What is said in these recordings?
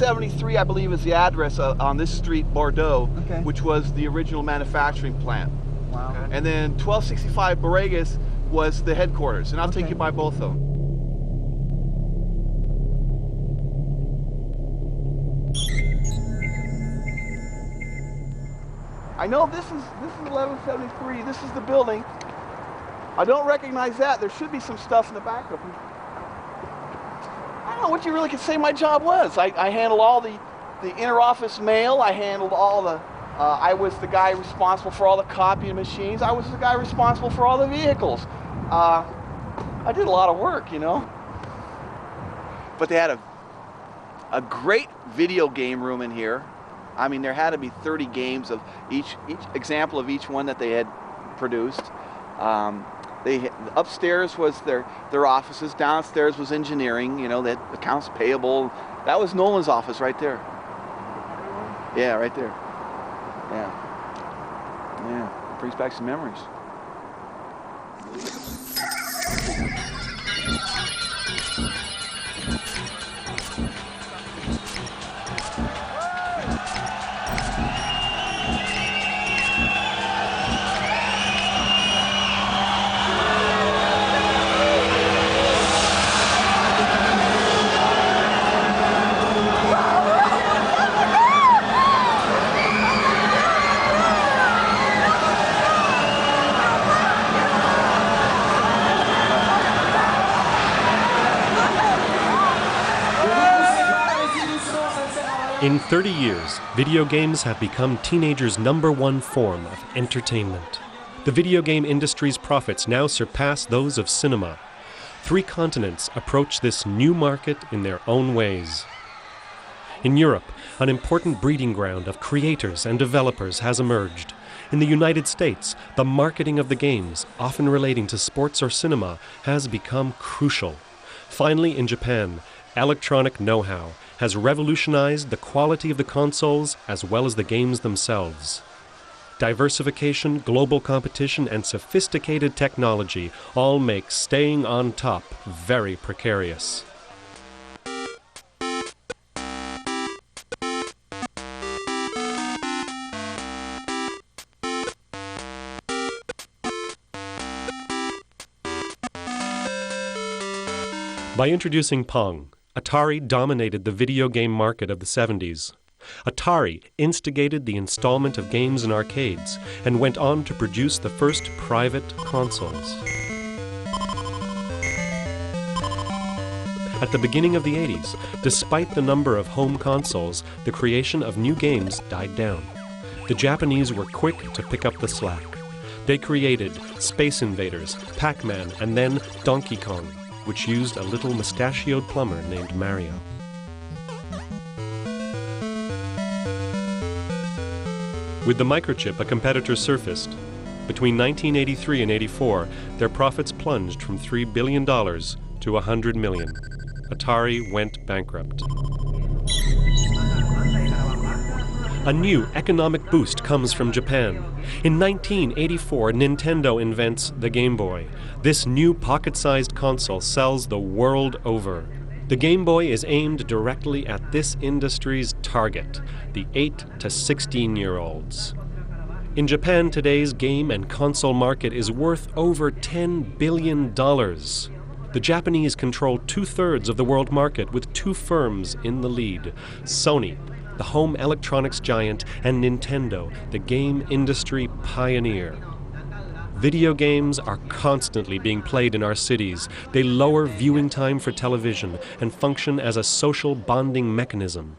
1173, I believe, is the address on this street, Bordeaux, Okay. which was the original manufacturing plant. Wow. Okay. And then 1265 Borregas was the headquarters, and I'll take you by both of them. I know this is 1173. This is the building. I don't recognize that. There should be some stuff in the back of it. I don't know what you really could say my job was. I handled all the inner office mail. I handled all the. I was the guy responsible for all the copying machines. I was the guy responsible for all the vehicles. I did a lot of work, you know. But they had a great video game room in here. I mean, there had to be 30 games of each example of each one that they had produced. Upstairs was their offices. Downstairs was engineering. You know, that accounts payable. That was Nolan's office right there. Yeah, right there. Yeah, brings back some memories. In 30 years, video games have become teenagers' #1 form of entertainment. The video game industry's profits now surpass those of cinema. 3 continents approach this new market in their own ways. In Europe, an important breeding ground of creators and developers has emerged. In the United States, the marketing of the games, often relating to sports or cinema, has become crucial. Finally, in Japan, electronic know-how has revolutionized the quality of the consoles as well as the games themselves. Diversification, global competition, and sophisticated technology all make staying on top very precarious. By introducing Pong, Atari dominated the video game market of the 70s. Atari instigated the installment of games in arcades and went on to produce the first private consoles. At the beginning of the 80s, despite the number of home consoles, the creation of new games died down. The Japanese were quick to pick up the slack. They created Space Invaders, Pac-Man, and then Donkey Kong, which used a little mustachioed plumber named Mario. With the microchip, a competitor surfaced. Between 1983 and 84, their profits plunged from $3 billion to $100 million. Atari went bankrupt. A new economic boost comes from Japan. In 1984, Nintendo invents the Game Boy. This new pocket-sized console sells the world over. The Game Boy is aimed directly at this industry's target, the 8 to 16-year-olds. In Japan, today's game and console market is worth over $10 billion. The Japanese control 2/3 of the world market with 2 firms in the lead: Sony, the home electronics giant, and Nintendo, the game industry pioneer. Video games are constantly being played in our cities. They lower viewing time for television and function as a social bonding mechanism.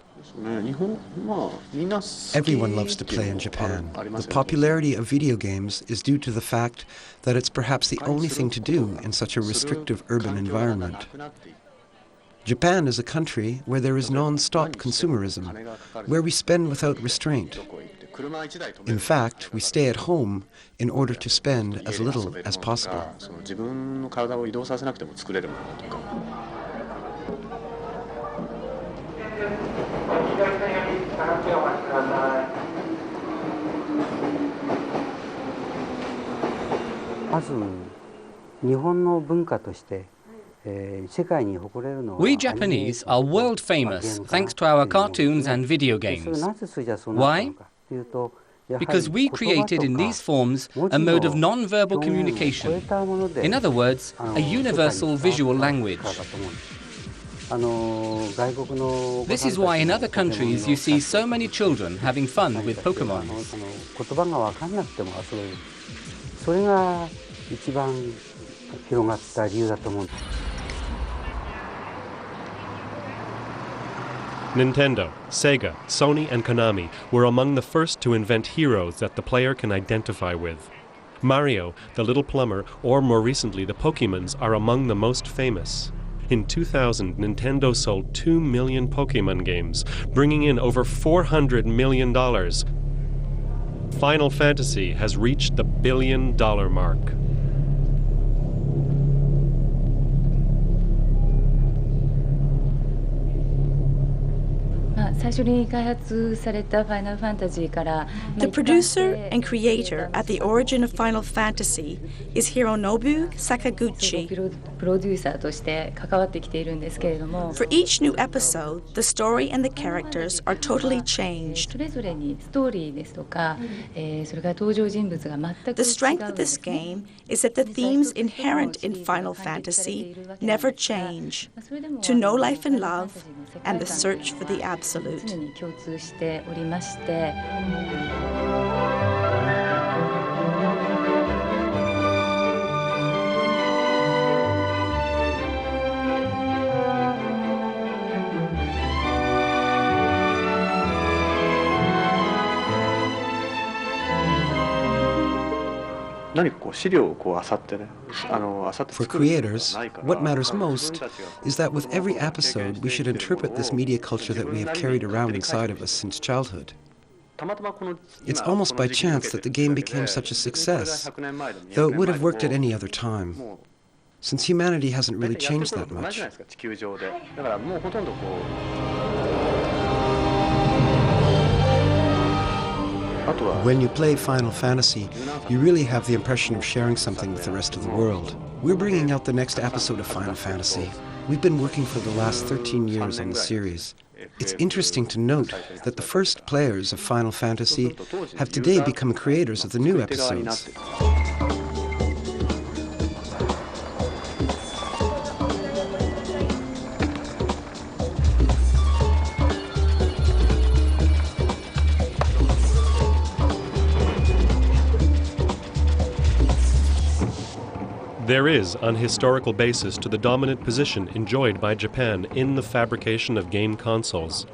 Everyone loves to play in Japan. The popularity of video games is due to the fact that it's perhaps the only thing to do in such a restrictive urban environment. Japan is a country where there is non-stop consumerism, where we spend without restraint. In fact, we stay at home in order to spend as little as possible. We Japanese are world famous thanks to our cartoons and video games. Why? Because we created in these forms a mode of non-verbal communication. In other words, a universal visual language. This is why in other countries you see so many children having fun with Pokemon. Nintendo, Sega, Sony, and Konami were among the first to invent heroes that the player can identify with. Mario, the Little Plumber, or more recently the Pokémons are among the most famous. In 2000, Nintendo sold 2 million Pokémon games, bringing in over $400 million. Final Fantasy has reached the $1 billion mark. The producer and creator at the origin of Final Fantasy is Hironobu Sakaguchi. For each new episode, the story and the characters are totally changed. The strength of this game is that the themes inherent in Final Fantasy never change: to know life and love, and the search for the absolute. For creators, what matters most is that with every episode we should interpret this media culture that we have carried around inside of us since childhood. It's almost by chance that the game became such a success, though it would have worked at any other time, since humanity hasn't really changed that much. When you play Final Fantasy, you really have the impression of sharing something with the rest of the world. We're bringing out the next episode of Final Fantasy. We've been working for the last 13 years on the series. It's interesting to note that the first players of Final Fantasy have today become creators of the new episodes. There is an historical basis to the dominant position enjoyed by Japan in the fabrication of game consoles.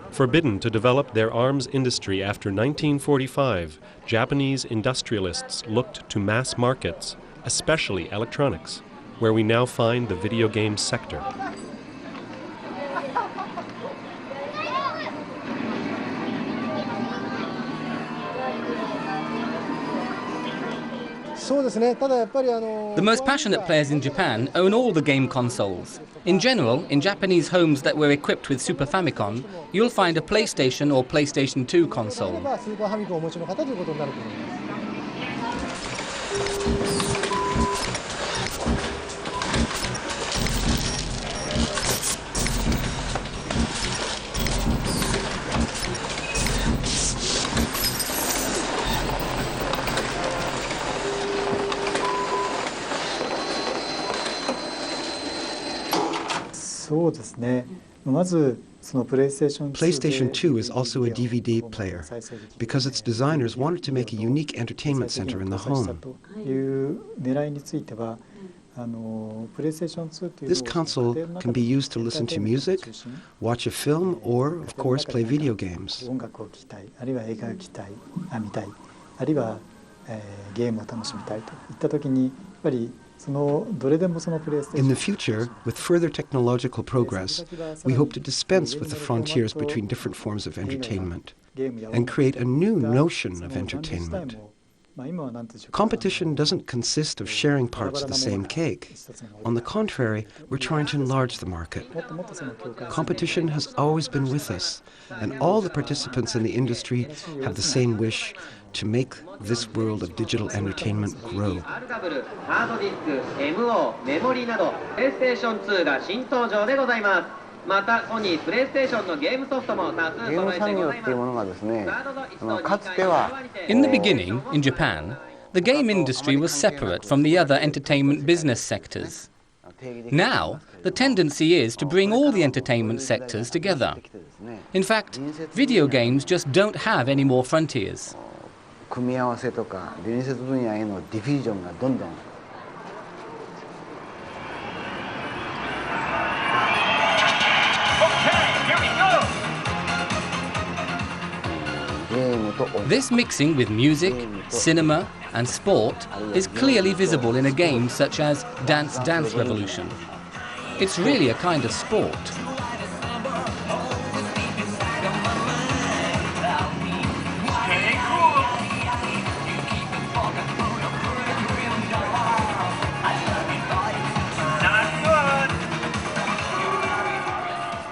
Forbidden to develop their arms industry after 1945, Japanese industrialists looked to mass markets, especially electronics, where we now find the video game sector. The most passionate players in Japan own all the game consoles. In general, in Japanese homes that were equipped with Super Famicom, you'll find a PlayStation or PlayStation 2 console. PlayStation 2 is also a DVD player because its designers wanted to make a unique entertainment center in the home. This console can be used to listen to music, watch a film, or, of course, play video games. In the future, with further technological progress, we hope to dispense with the frontiers between different forms of entertainment and create a new notion of entertainment. Competition doesn't consist of sharing parts of the same cake. On the contrary, we're trying to enlarge the market. Competition has always been with us, and all the participants in the industry have the same wish to make this world of digital entertainment grow. In the beginning, in Japan, the game industry was separate from the other entertainment business sectors. Now, the tendency is to bring all the entertainment sectors together. In fact, video games just don't have any more frontiers. This mixing with music, cinema and sport is clearly visible in a game such as Dance Dance Revolution. It's really a kind of sport.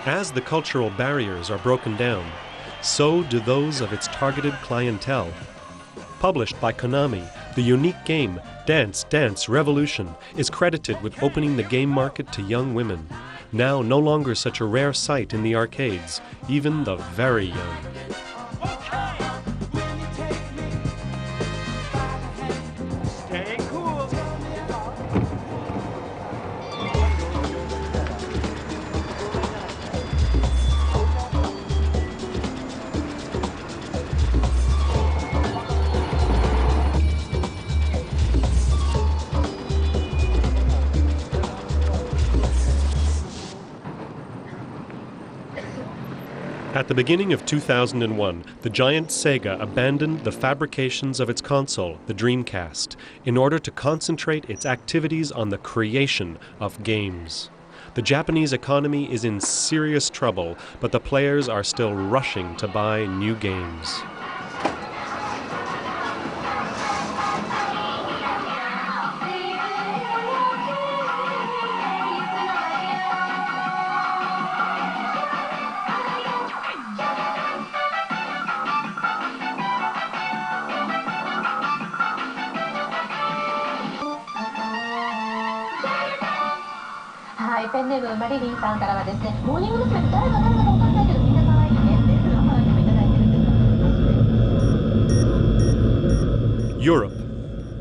As the cultural barriers are broken down, so do those of its targeted clientele. Published by Konami, the unique game Dance Dance Revolution is credited with opening the game market to young women, now no longer such a rare sight in the arcades, even the very young. At the beginning of 2001, the giant Sega abandoned the fabrications of its console, the Dreamcast, in order to concentrate its activities on the creation of games. The Japanese economy is in serious trouble, but the players are still rushing to buy new games. Europe,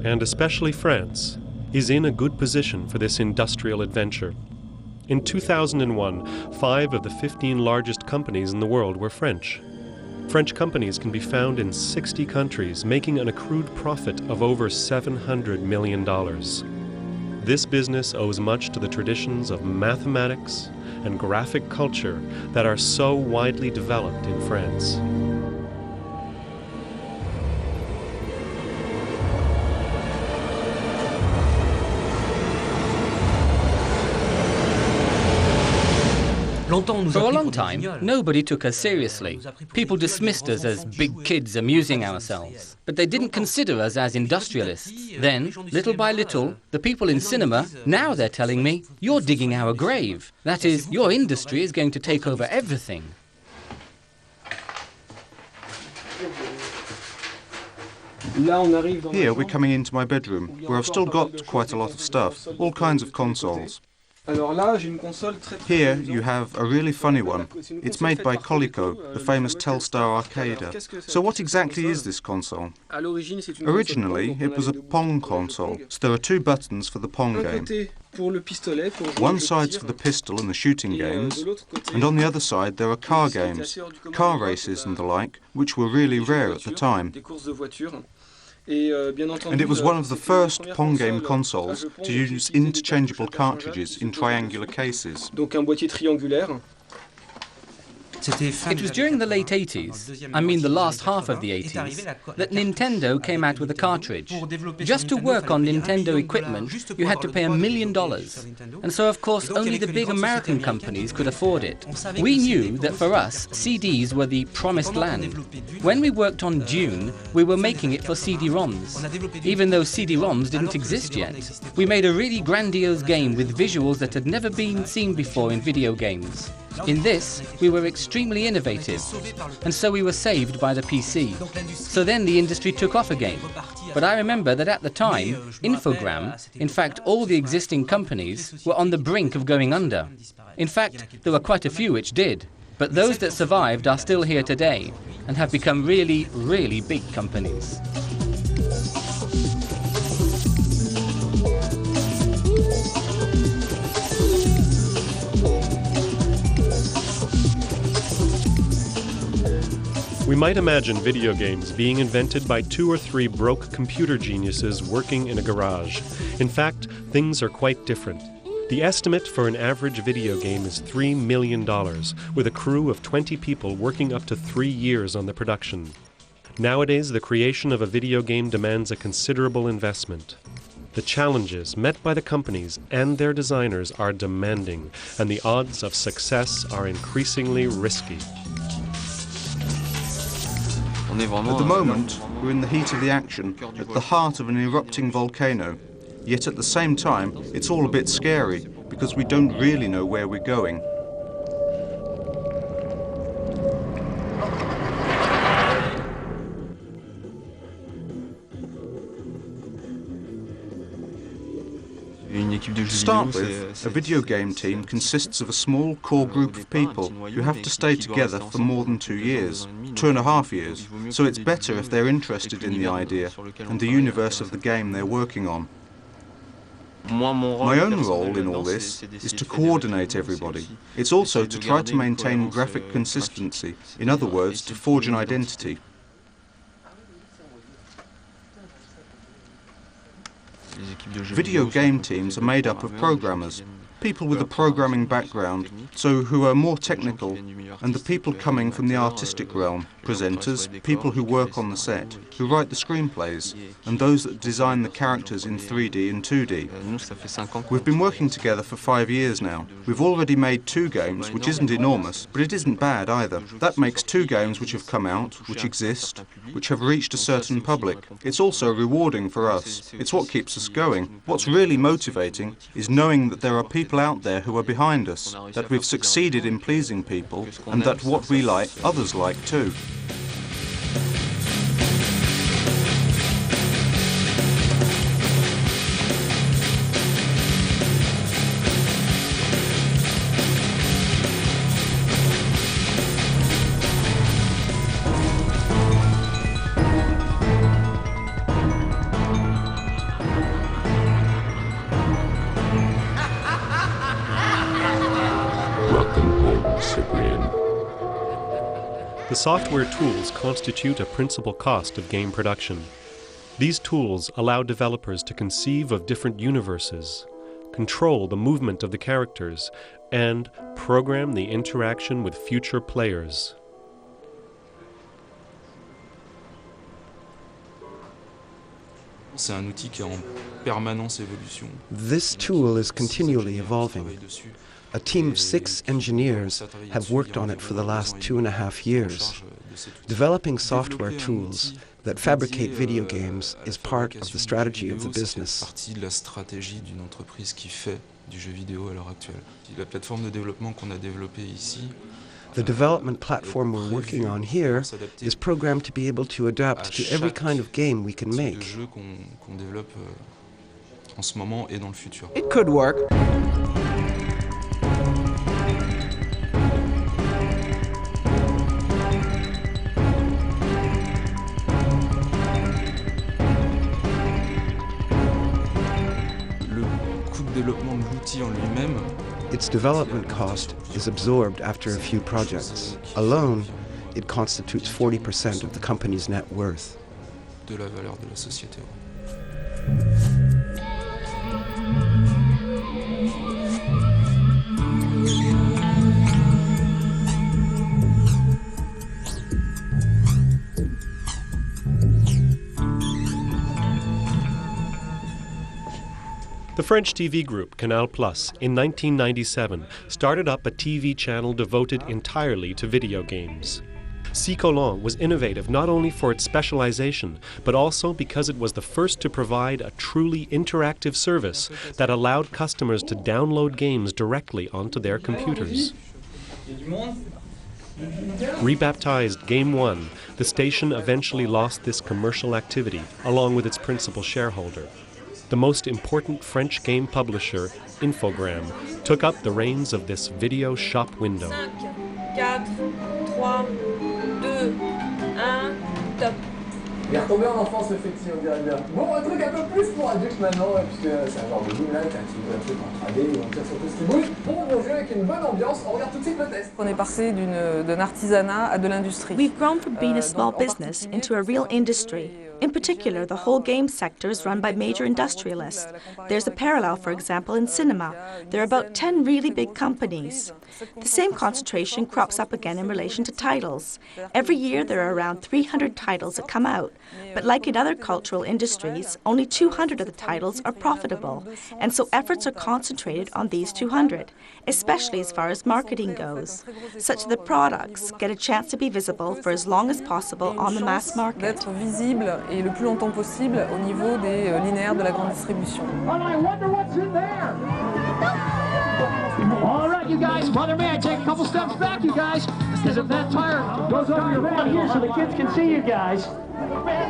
and especially France, is in a good position for this industrial adventure. In 2001, 5 of the 15 largest companies in the world were French. French companies can be found in 60 countries, making an accrued profit of over $700 million. This business owes much to the traditions of mathematics and graphic culture that are so widely developed in France. For a long time, nobody took us seriously. People dismissed us as big kids amusing ourselves. But they didn't consider us as industrialists. Then, little by little, the people in cinema, now they're telling me, you're digging our grave. That is, your industry is going to take over everything. Here we're coming into my bedroom, where I've still got quite a lot of stuff, all kinds of consoles. Here you have a really funny one. It's made by Coleco, the famous Telstar arcader. So what exactly is this console? Originally it was a Pong console, so there are 2 buttons for the Pong game. One side's for the pistol and the shooting games, and on the other side there are car games, car races and the like, which were really rare at the time. And it was one of the first Pong game consoles to use interchangeable cartridges in triangular cases. It was during the late 80s, I mean the last half of the 80s, that Nintendo came out with a cartridge. Just to work on Nintendo equipment, you had to pay $1 million. And so, of course, only the big American companies could afford it. We knew that for us, CDs were the promised land. When we worked on Dune, we were making it for CD-ROMs. Even though CD-ROMs didn't exist yet, we made a really grandiose game with visuals that had never been seen before in video games. In this, we were extremely innovative, and so we were saved by the PC. So then the industry took off again. But I remember that at the time, Infogram, in fact all the existing companies, were on the brink of going under. In fact, there were quite a few which did. But those that survived are still here today, and have become really, really big companies. We might imagine video games being invented by 2 or 3 broke computer geniuses working in a garage. In fact, things are quite different. The estimate for an average video game is $3 million, with a crew of 20 people working up to 3 years on the production. Nowadays, the creation of a video game demands a considerable investment. The challenges met by the companies and their designers are demanding, and the odds of success are increasingly risky. At the moment, we're in the heat of the action, at the heart of an erupting volcano. Yet at the same time, it's all a bit scary, because we don't really know where we're going. To start with, a video game team consists of a small core group of people who have to stay together for more than 2 years, 2.5 years, so it's better if they're interested in the idea and the universe of the game they're working on. My own role in all this is to coordinate everybody. It's also to try to maintain graphic consistency, in other words, to forge an identity. Video game teams are made up of programmers, people with a programming background, so who are more technical, and the people coming from the artistic realm, presenters, people who work on the set, who write the screenplays, and those that design the characters in 3D and 2D. We've been working together for 5 years now. We've already made 2 games, which isn't enormous, but it isn't bad either. That makes 2 games which have come out, which exist, which have reached a certain public. It's also rewarding for us. It's what keeps us going. What's really motivating is knowing that there are people out there who are behind us, that we've succeeded in pleasing people, and that what we like, others like too. The software tools constitute a principal cost of game production. These tools allow developers to conceive of different universes, control the movement of the characters, and program the interaction with future players. This tool is continually evolving. A team of 6 engineers have worked on it for the last 2.5 years. Developing software tools that fabricate video games is part of the strategy of the business. The development platform we're working on here is programmed to be able to adapt to every kind of game we can make. It could work. Its development cost is absorbed after a few projects. Alone, it constitutes 40% of the company's net worth. The French TV group Canal Plus, in 1997, started up a TV channel devoted entirely to video games. C-Colon was innovative not only for its specialization, but also because it was the first to provide a truly interactive service that allowed customers to download games directly onto their computers. Rebaptized Game One, the station eventually lost this commercial activity, along with its principal shareholder. The most important French game publisher, Infogrames, took up the reins of this video shop window. 5, 4, 3, 2, 1, top. Il est retombé en enfance, le fictif, on dirait bien. Bon, un truc un peu plus pour adultes maintenant, puisque c'est un genre de boom là, avec un petit truc en 3D, où on tire sur tout ce qui bouge. Bon jeu avec une bonne ambiance, on regarde tout de suite le test. On est passé d'un artisanat à de l'industrie. We've grown from being a small business into a real industry. In particular, the whole game sector is run by major industrialists. There's a parallel, for example, in cinema. There are about 10 really big companies. The same concentration crops up again in relation to titles. Every year there are around 300 titles that come out. But like in other cultural industries, only 200 of the titles are profitable. And so efforts are concentrated on these 200, especially as far as marketing goes, such that the products get a chance to be visible for as long as possible on the mass market. D'être visible et le plus longtemps possible au niveau des linéaires de la grande distribution. All right, you guys, Mother May, take a couple steps back, you guys, because if that tire goes over your front here so the kids can see you guys.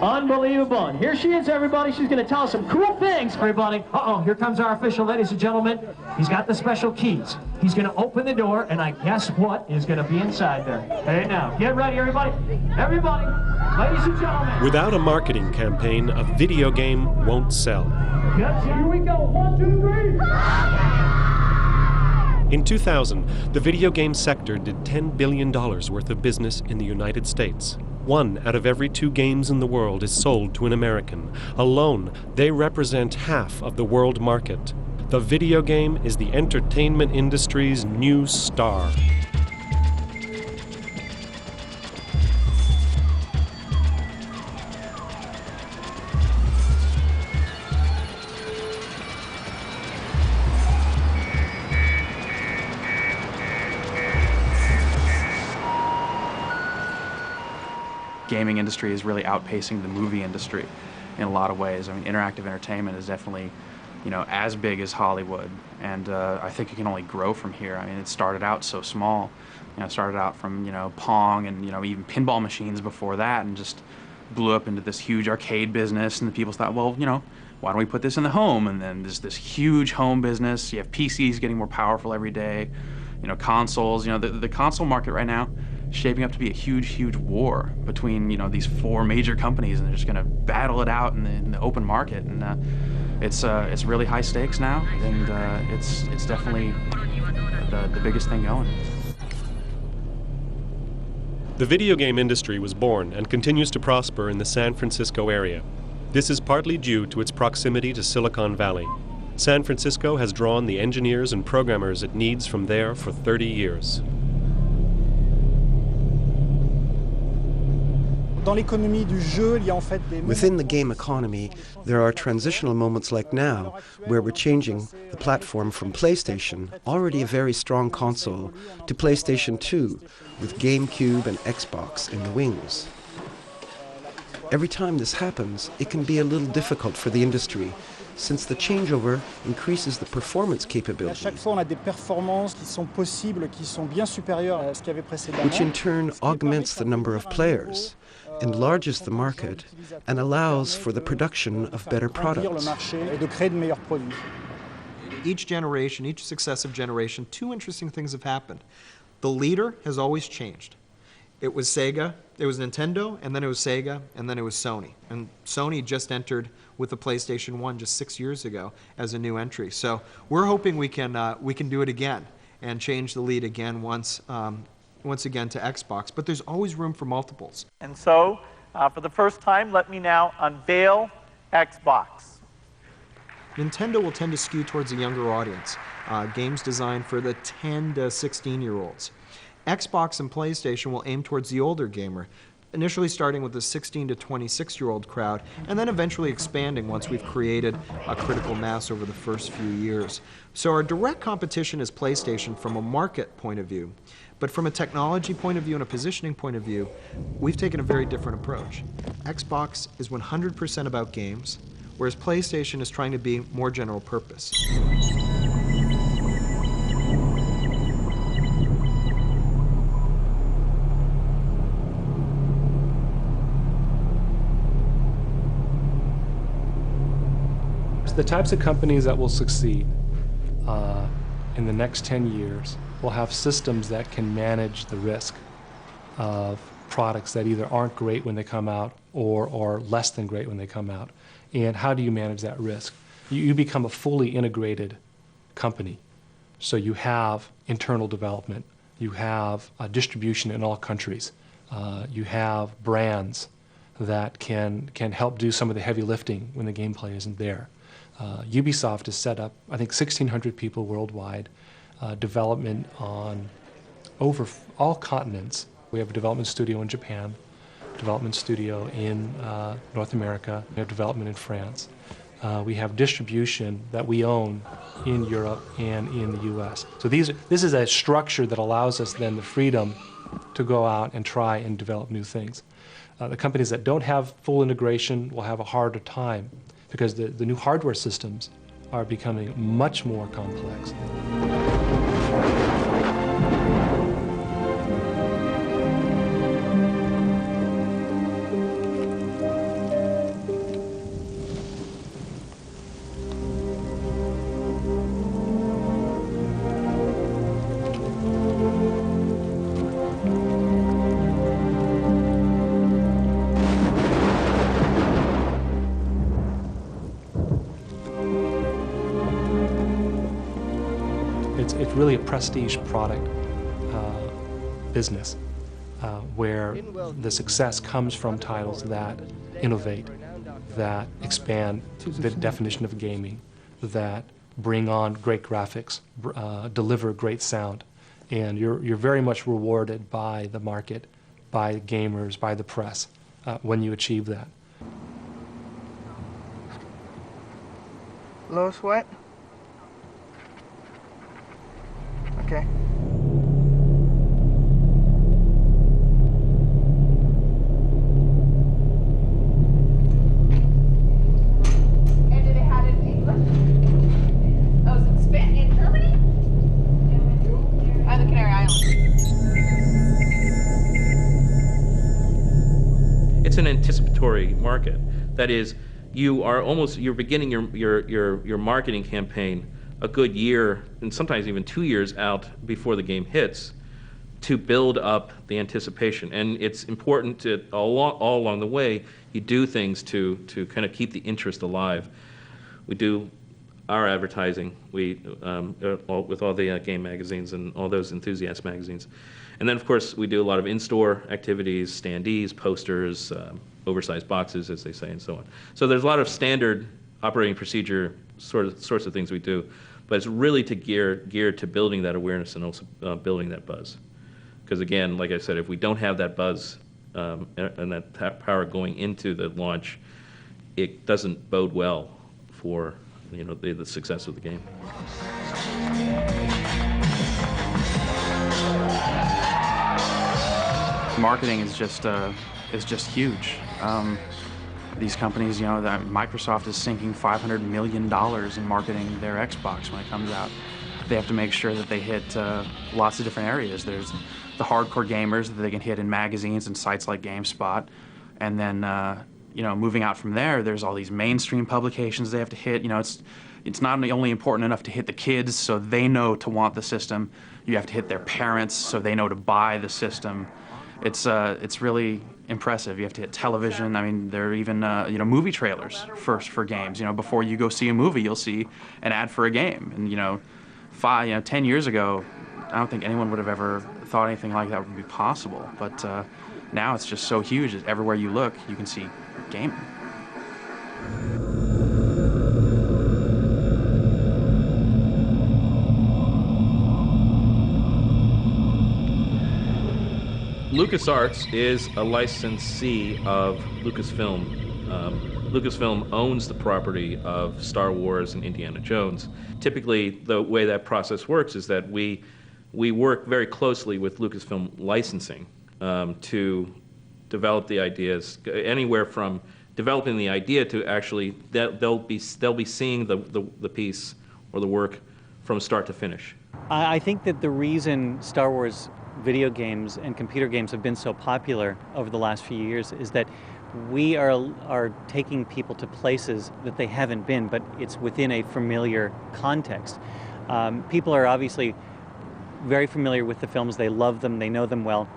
Unbelievable. And here she is, everybody. She's going to tell us some cool things, everybody. Uh-oh, here comes our official, ladies and gentlemen. He's got the special keys. He's going to open the door, and I guess what is going to be inside there. Hey, now, get ready, everybody. Everybody, ladies and gentlemen. Without a marketing campaign, a video game won't sell. Gotcha. Here we go. 1, 2, 3. In 2000, the video game sector did $10 billion worth of business in the United States. 1 out of every 2 games in the world is sold to an American. Alone, they represent half of the world market. The video game is the entertainment industry's new star. Gaming industry is really outpacing the movie industry in a lot of ways. I mean, interactive entertainment is definitely, as big as Hollywood, and I think it can only grow from here. I mean, it started out so small. It started out from, Pong and, even pinball machines before that, and just blew up into this huge arcade business, and the people thought, well, why don't we put this in the home? And then there's this huge home business. You have PCs getting more powerful every day, consoles. The console market right now shaping up to be a huge, huge war between these 4 major companies, and they're just going to battle it out in the open market. And it's really high stakes now, and it's definitely the biggest thing going. The video game industry was born and continues to prosper in the San Francisco area. This is partly due to its proximity to Silicon Valley. San Francisco has drawn the engineers and programmers it needs from there for 30 years. Within the game economy, there are transitional moments like now, where we're changing the platform from PlayStation, already a very strong console, to PlayStation 2, with GameCube and Xbox in the wings. Every time this happens, it can be a little difficult for the industry, since the changeover increases the performance capability, which in turn augments the number of players, enlarges the market, and allows for the production of better products. Each generation, each successive generation, 2 interesting things have happened. The leader has always changed. It was Sega, it was Nintendo, and then it was Sega, and then it was Sony. And Sony just entered with the PlayStation 1 just 6 years ago as a new entry. So we're hoping we can do it again and change the lead again once again to Xbox. But there's always room for multiples. And so, for the first time, let me now unveil Xbox. Nintendo will tend to skew towards a younger audience, games designed for the 10 to 16-year-olds. Xbox and PlayStation will aim towards the older gamer, initially starting with the 16 to 26-year-old crowd, and then eventually expanding once we've created a critical mass over the first few years. So our direct competition is PlayStation from a market point of view. But from a technology point of view and a positioning point of view, we've taken a very different approach. Xbox is 100% about games, whereas PlayStation is trying to be more general purpose. The types of companies that will succeed in the next 10 years will have systems that can manage the risk of products that either aren't great when they come out or less than great when they come out. And how do you manage that risk? You become a fully integrated company. So you have internal development, you have distribution in all countries, you have brands that can help do some of the heavy lifting when the gameplay isn't there. Ubisoft has set up, I think, 1,600 people worldwide, development on over all continents. We have a development studio in Japan, development studio in North America, we have development in France. We have distribution that we own in Europe and in the US. So this is a structure that allows us then the freedom to go out and try and develop new things. The companies that don't have full integration will have a harder time because the new hardware systems are becoming much more complex. It's really a prestige product business where the success comes from titles that innovate, that expand the definition of gaming, that bring on great graphics, deliver great sound. And you're very much rewarded by the market, by gamers, by the press when you achieve that. Low sweat? Okay. And do they have it in English? Oh, is it Spain in Germany? On the Canary Islands. It's an anticipatory market. That is, you're beginning your marketing campaign a good year, and sometimes even 2 years out before the game hits, to build up the anticipation. And it's important to, all along the way, you do things to kind of keep the interest alive. We do our advertising with all the game magazines and all those enthusiast magazines. And then, of course, we do a lot of in-store activities, standees, posters, oversized boxes, as they say, and so on. So there's a lot of standard operating procedure sorts of things we do, but it's really geared to building that awareness and also building that buzz. Because again, like I said, if we don't have that buzz and that power going into the launch, it doesn't bode well for the success of the game. Marketing is just huge. These companies, that Microsoft is sinking $500 million in marketing their Xbox when it comes out. They have to make sure that they hit lots of different areas. There's the hardcore gamers that they can hit in magazines and sites like GameSpot, and then moving out from there, there's all these mainstream publications they have to hit. It's not only important enough to hit the kids so they know to want the system. You have to hit their parents so they know to buy the system. It's really impressive. You have to hit television. I mean, there are even movie trailers first for games. Before you go see a movie, you'll see an ad for a game. And 10 years ago, I don't think anyone would have ever thought anything like that would be possible. But now it's just so huge that everywhere you look, you can see gaming. LucasArts is a licensee of Lucasfilm. Lucasfilm owns the property of Star Wars and Indiana Jones. Typically, the way that process works is that we work very closely with Lucasfilm licensing to develop the ideas, anywhere from developing the idea to actually they'll be seeing the piece or the work from start to finish. I think that the reason Star Wars video games and computer games have been so popular over the last few years is that we are taking people to places that they haven't been, but it's within a familiar context. People are obviously very familiar with the films, they love them, they know them well,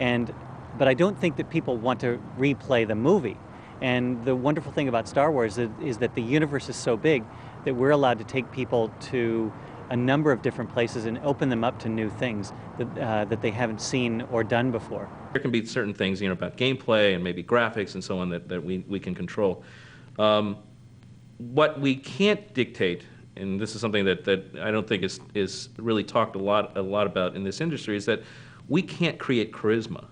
but I don't think that people want to replay the movie. And the wonderful thing about Star Wars is that the universe is so big that we're allowed to take people to a number of different places and open them up to new things that they haven't seen or done before. There can be certain things, about gameplay and maybe graphics and so on that we can control. What we can't dictate, and this is something that I don't think is really talked a lot about in this industry, is that we can't create charisma.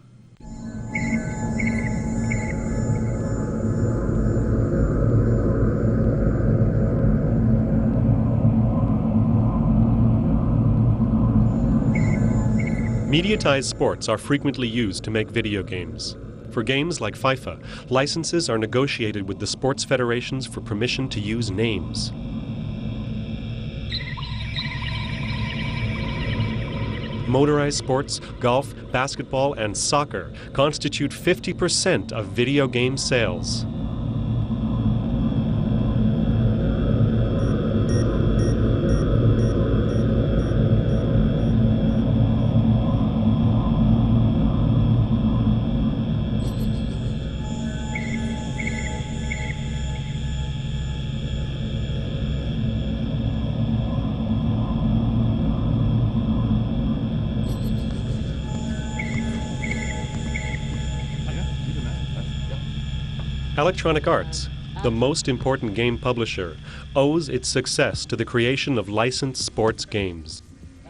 Mediatized sports are frequently used to make video games. For games like FIFA, licenses are negotiated with the sports federations for permission to use names. Motorized sports, golf, basketball, and soccer constitute 50% of video game sales. Electronic Arts, the most important game publisher, owes its success to the creation of licensed sports games.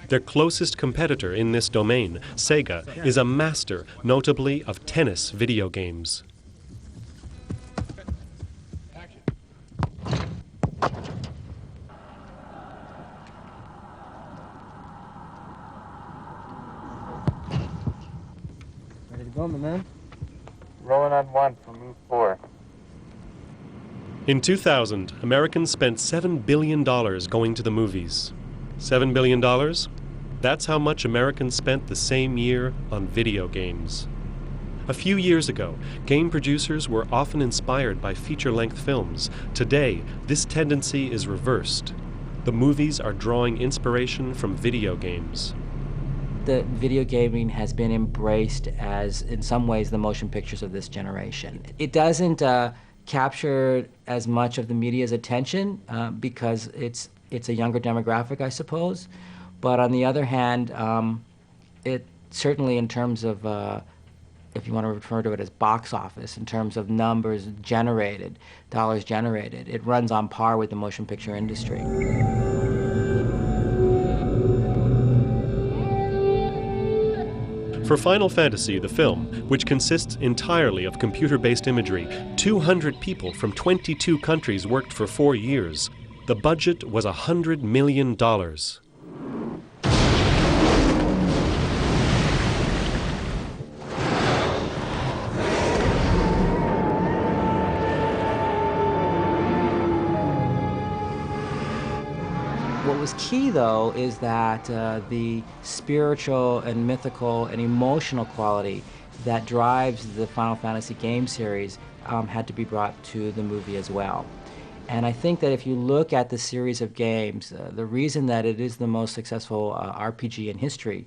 Their closest competitor in this domain, Sega, is a master, notably of tennis video games. Ready to go, my man? Rolling on 1 for move 4. In 2000, Americans spent $7 billion going to the movies. $7 billion? That's how much Americans spent the same year on video games. A few years ago, game producers were often inspired by feature-length films. Today, this tendency is reversed. The movies are drawing inspiration from video games. The video gaming has been embraced as, in some ways, the motion pictures of this generation. It doesn't capture as much of the media's attention because it's a younger demographic, I suppose. But on the other hand, it certainly, in terms of, if you want to refer to it as box office, in terms of numbers generated, dollars generated, it runs on par with the motion picture industry. For Final Fantasy, the film, which consists entirely of computer-based imagery, 200 people from 22 countries worked for 4 years. The budget was $100 million. What was key, though, is that the spiritual and mythical and emotional quality that drives the Final Fantasy game series had to be brought to the movie as well. And I think that if you look at the series of games, the reason that it is the most successful RPG in history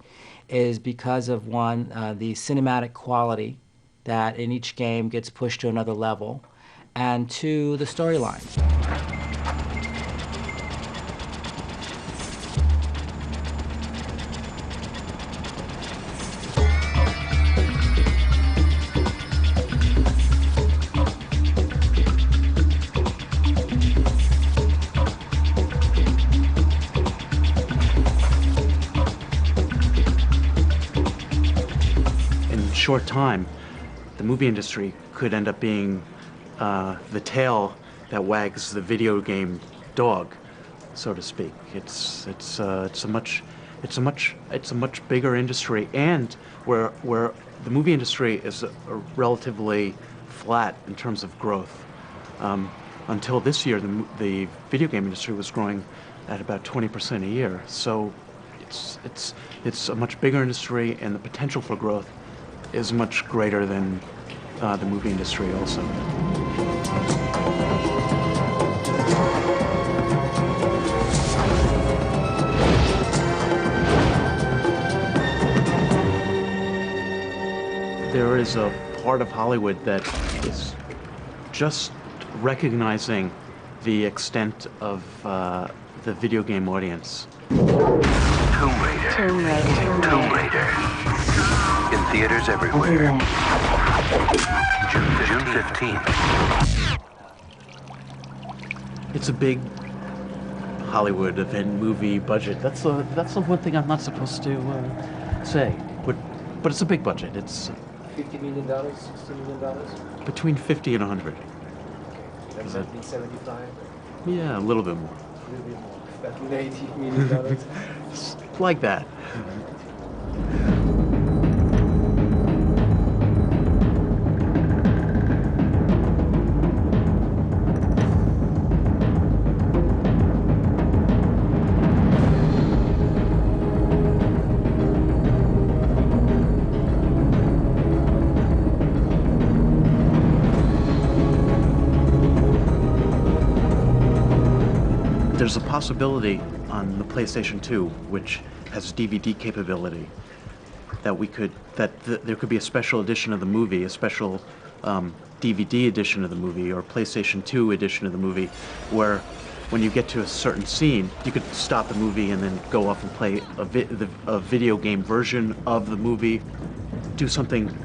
is because of, one, the cinematic quality that in each game gets pushed to another level, and two, the storyline. short time, the movie industry could end up being the tail that wags the video game dog, so to speak. It's a much bigger industry, and where the movie industry is relatively flat in terms of growth. Until this year, the video game industry was growing at about 20% a year. So it's a much bigger industry, and the potential for growth is much greater than the movie industry also. There is a part of Hollywood that is just recognizing the extent of the video game audience. Tomb Raider. Tomb Raider. In theaters everywhere. June 15th. It's a big Hollywood event movie budget. That's the one thing I'm not supposed to say. But it's a big budget. It's $50 million, $60 million? between 50 and 100. Does that mean 75? Yeah, a little bit more. A little bit more. That mean $80 million? Like that. There's a possibility on the PlayStation 2, which has DVD capability, that there could be a special edition of the movie, a special DVD edition of the movie, or PlayStation 2 edition of the movie, where when you get to a certain scene, you could stop the movie and then go off and play a video game version of the movie, do something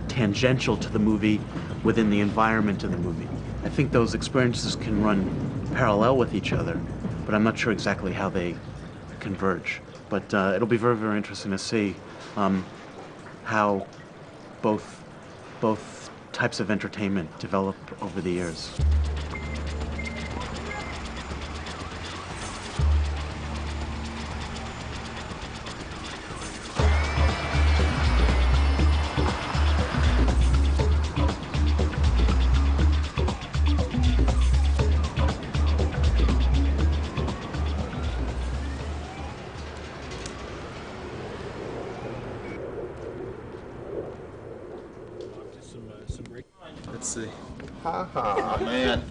tangential to the movie within the environment of the movie. I think those experiences can run parallel with each other, but I'm not sure exactly how they converge. But it'll be very, very interesting to see how both types of entertainment develop over the years. Let's see. Ha man.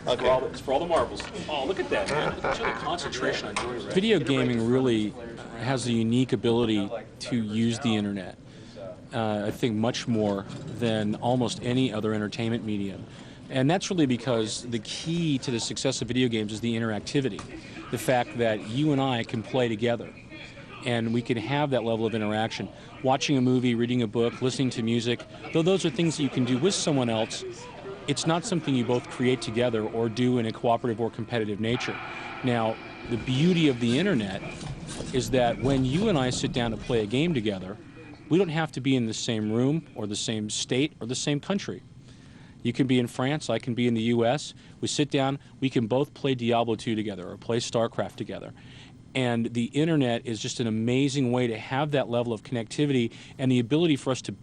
Okay. It's for all the marbles. Oh, look at that, man. Look at the concentration on Joy. Video gaming really has the unique ability to use the internet, I think much more than almost any other entertainment medium. And that's really because the key to the success of video games is the interactivity. The fact that you and I can play together, and we can have that level of interaction. Watching a movie, reading a book, listening to music, though those are things that you can do with someone else, it's not something you both create together or do in a cooperative or competitive nature. Now, the beauty of the internet is that when you and I sit down to play a game together, we don't have to be in the same room or the same state or the same country. You can be in France, I can be in the US. We sit down, we can both play Diablo 2 together or play StarCraft together. And the internet is just an amazing way to have that level of connectivity and the ability for us to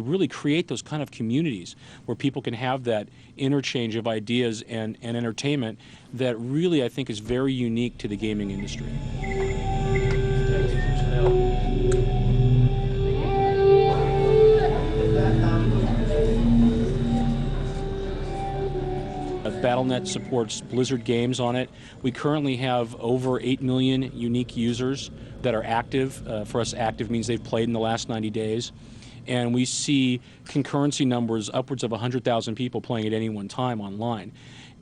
really create those kind of communities where people can have that interchange of ideas and entertainment that really, I think, is very unique to the gaming industry. Battle.net supports Blizzard games on it. We currently have over 8 million unique users that are active. For us, active means they've played in the last 90 days. And we see concurrency numbers upwards of 100,000 people playing at any one time online.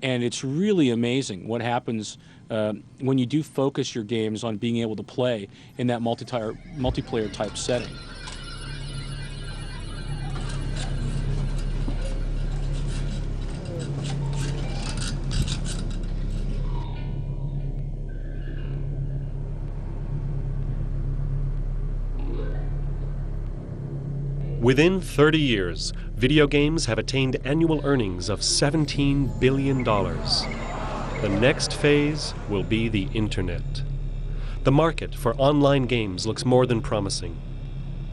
And it's really amazing what happens when you do focus your games on being able to play in that multiplayer type setting. Within 30 years, video games have attained annual earnings of $17 billion. The next phase will be the internet. The market for online games looks more than promising.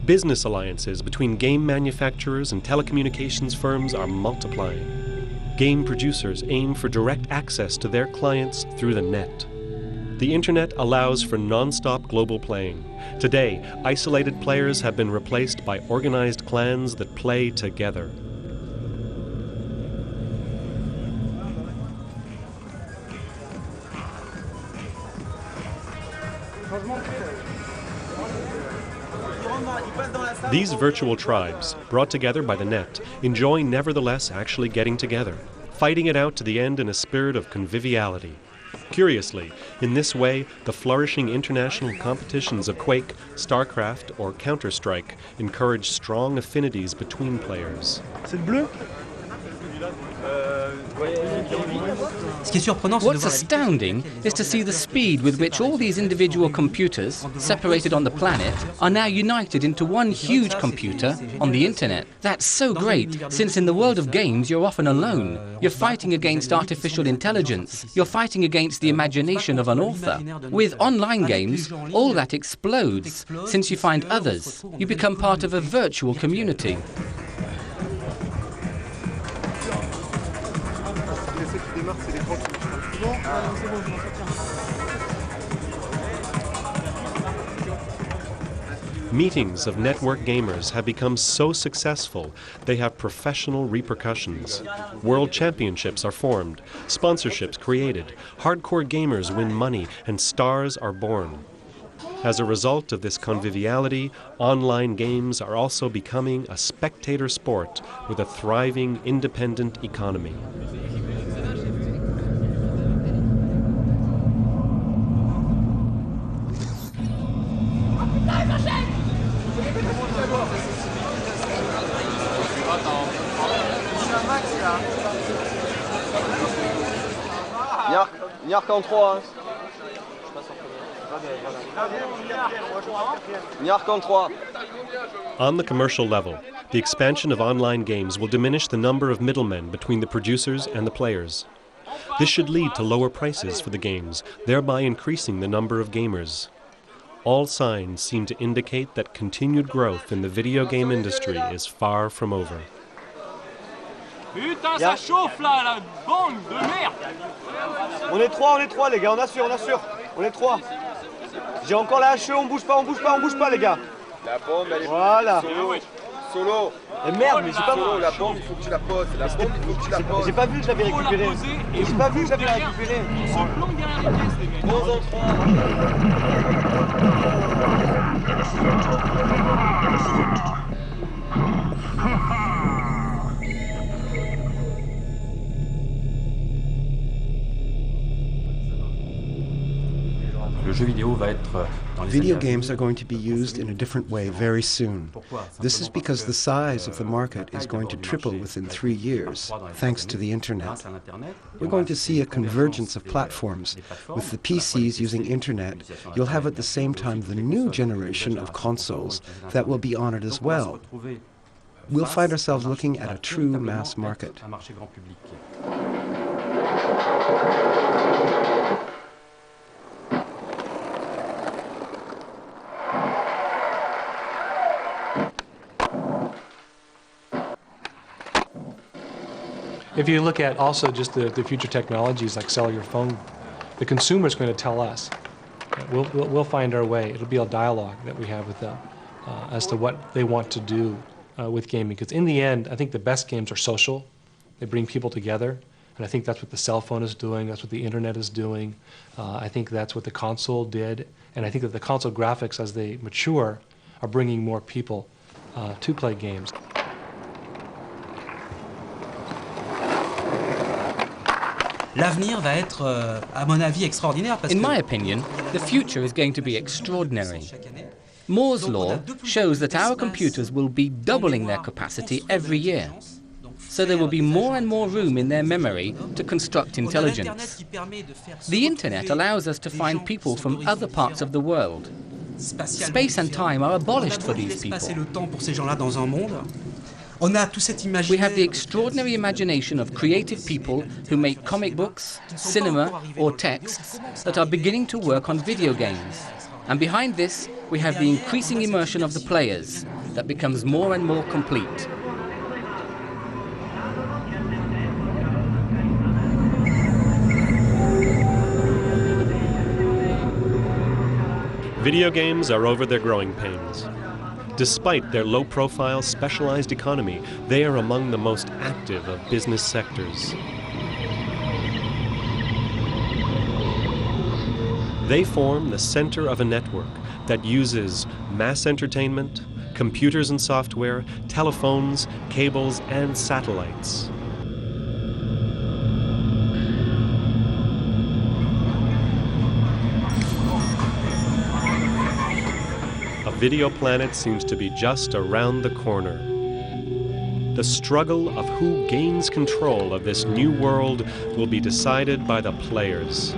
Business alliances between game manufacturers and telecommunications firms are multiplying. Game producers aim for direct access to their clients through the net. The internet allows for non-stop global playing. Today, isolated players have been replaced by organized clans that play together. These virtual tribes, brought together by the net, enjoy nevertheless actually getting together, fighting it out to the end in a spirit of conviviality. Curiously, in this way, the flourishing international competitions of Quake, StarCraft, or Counter-Strike encourage strong affinities between players. What's astounding is to see the speed with which all these individual computers, separated on the planet, are now united into one huge computer on the internet. That's so great, since in the world of games you're often alone. You're fighting against artificial intelligence. You're fighting against the imagination of an author. With online games, all that explodes, since you find others. You become part of a virtual community. Meetings of network gamers have become so successful they have professional repercussions. World championships are formed, sponsorships created, hardcore gamers win money, and stars are born. As a result of this conviviality, online games are also becoming a spectator sport with a thriving independent economy. Niark en 3. Niark en 3. On the commercial level, the expansion of online games will diminish the number of middlemen between the producers and the players. This should lead to lower prices for the games, thereby increasing the number of gamers. All signs seem to indicate that continued growth in the video game industry is far from over. Putain, ça chauffe là, la bande de merde! On est trois les gars, on assure. On est 3. J'ai encore la HE, on bouge pas les gars. La bombe, elle est voilà. Solo. Et merde, mais j'ai pas vu. La bombe, il faut que tu la poses. La bombe, il faut que tu la poses. J'ai pas vu que je l'avais récupérée. J'ai pas vu que je l'avais récupérée. On se planque derrière les pièces, les gars. 11 en 3. Video games are going to be used in a different way very soon. This is because the size of the market is going to triple within 3 years, thanks to the internet. We're going to see a convergence of platforms. With the PCs using internet, you'll have at the same time the new generation of consoles that will be on it as well. We'll find ourselves looking at a true mass market. If you look at also just the future technologies like cellular phone, the consumer is going to tell us. We'll find our way. It'll be a dialogue that we have with them as to what they want to do with gaming. Because in the end, I think the best games are social. They bring people together. And I think that's what the cell phone is doing. That's what the internet is doing. I think that's what the console did. And I think that the console graphics, as they mature, are bringing more people to play games. L'avenir va être, à mon avis, extraordinaire. In my opinion, the future is going to be extraordinary. Moore's law shows that our computers will be doubling their capacity every year. So there will be more and more room in their memory to construct intelligence. The internet allows us to find people from other parts of the world. Space and time are abolished for these people. We have the extraordinary imagination of creative people who make comic books, cinema, or texts that are beginning to work on video games. And behind this, we have the increasing immersion of the players that becomes more and more complete. Video games are over their growing pains. Despite their low-profile, specialized economy, they are among the most active of business sectors. They form the center of a network that uses mass entertainment, computers and software, telephones, cables, and satellites. A video planet seems to be just around the corner. The struggle of who gains control of this new world will be decided by the players.